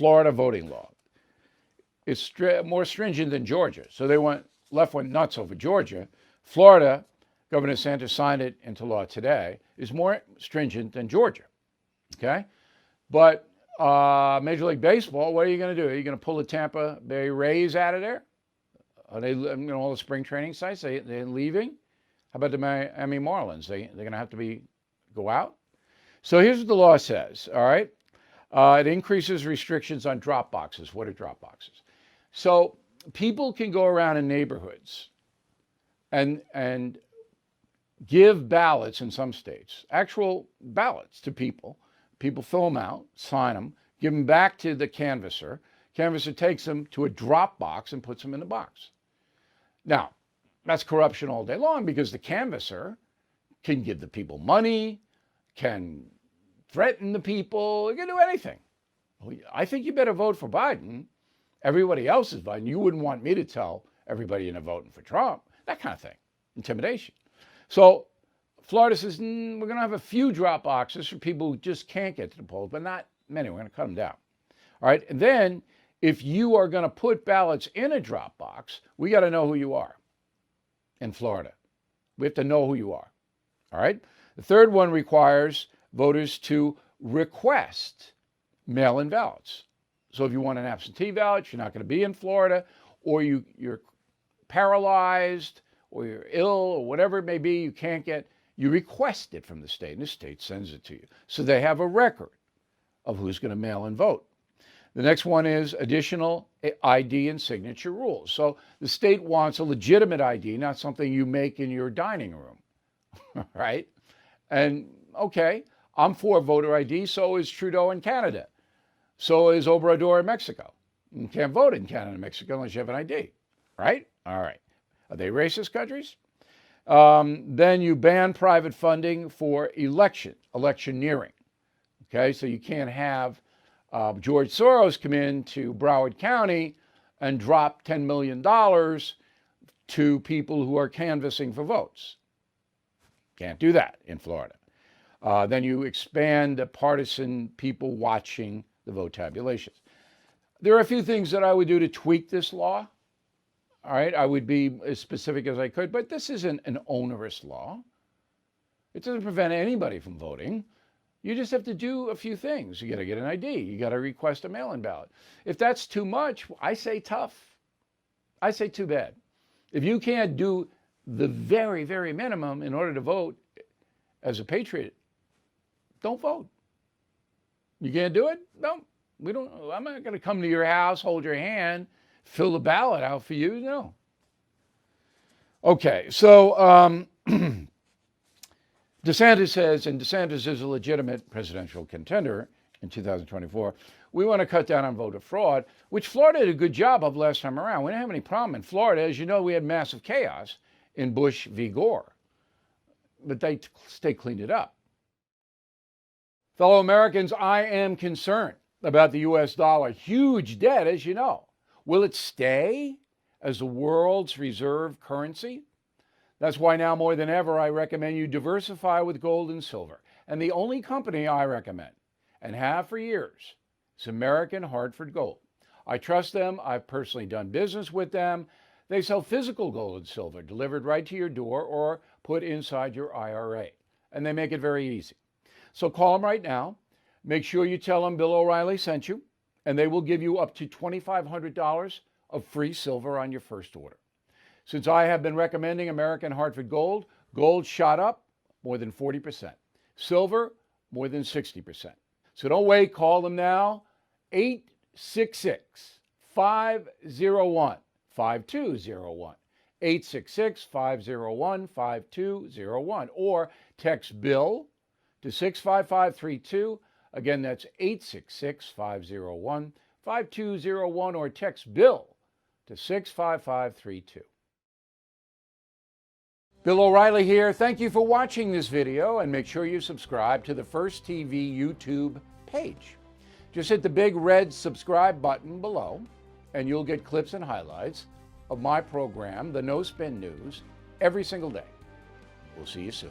Florida voting law. It's more stringent than Georgia. So left went nuts over Georgia. Florida, Governor DeSantis signed it into law today, is more stringent than Georgia. Okay? But Major League Baseball, what are you going to do? Are you going to pull the Tampa Bay Rays out of there? Are they, all the spring training sites, they're leaving? How about the Miami Marlins? They're going to have to go out? So here's what the law says, all right? It increases restrictions on drop boxes. What are drop boxes? So people can go around in neighborhoods and give ballots in some states, actual ballots to people. People fill them out, sign them, give them back to the canvasser. Canvasser takes them to a drop box and puts them in the box. Now, that's corruption all day long because the canvasser can give the people money, can threaten the people, he can do anything. Well, I think you better vote for Biden. Everybody else is Biden. You wouldn't want me to tell everybody you're voting for Trump. That kind of thing. Intimidation. So Florida says, we're going to have a few drop boxes for people who just can't get to the polls, but not many. We're going to cut them down. All right. And then if you are going to put ballots in a drop box, we got to know who you are in Florida. We have to know who you are. All right. The third one requires voters to request mail-in ballots. So if you want an absentee ballot, you're not going to be in Florida, or you're paralyzed, or you're ill, or whatever it may be, you request it from the state, and the state sends it to you. So they have a record of who's going to mail and vote. The next one is additional ID and signature rules. So the state wants a legitimate ID, not something you make in your dining room, right? And okay, I'm for voter ID, so is Trudeau in Canada. So is Obrador in Mexico. You can't vote in Canada and Mexico unless you have an ID, right? All right. Are they racist countries? Then you ban private funding for electioneering. Okay, so you can't have George Soros come in to Broward County and drop $10 million to people who are canvassing for votes. Can't do that in Florida. Then you expand the partisan people watching the vote tabulations. There are a few things that I would do to tweak this law. All right, I would be as specific as I could, but this isn't an onerous law. It doesn't prevent anybody from voting. You just have to do a few things. You got to get an ID. You got to request a mail-in ballot. If that's too much, I say tough. I say too bad. If you can't do the very, very minimum in order to vote as a patriot, don't vote. You can't do it? No, we don't. I'm not going to come to your house, hold your hand, fill the ballot out for you. No. Okay, so DeSantis says, and DeSantis is a legitimate presidential contender in 2024, we want to cut down on voter fraud, which Florida did a good job of last time around. We didn't have any problem in Florida. As you know, we had massive chaos in Bush v. Gore, but they cleaned it up. Fellow Americans, I am concerned about the U.S. dollar. Huge debt, as you know. Will it stay as the world's reserve currency? That's why now more than ever, I recommend you diversify with gold and silver. And the only company I recommend, and have for years, is American Hartford Gold. I trust them. I've personally done business with them. They sell physical gold and silver delivered right to your door or put inside your IRA. And they make it very easy. So call them right now. Make sure you tell them Bill O'Reilly sent you, and they will give you up to $2,500 of free silver on your first order. Since I have been recommending American Hartford Gold, gold shot up more than 40%. Silver, more than 60%. So don't wait. Call them now. 866-501-5201. 866-501-5201. Or text Bill to 65532. Again, that's 866-501-5201. Or text Bill to 65532. Bill O'Reilly here. Thank you for watching this video, and make sure you subscribe to the First TV YouTube page. Just hit the big red subscribe button below, and you'll get clips and highlights of my program, The No Spin News, every single day. We'll see you soon.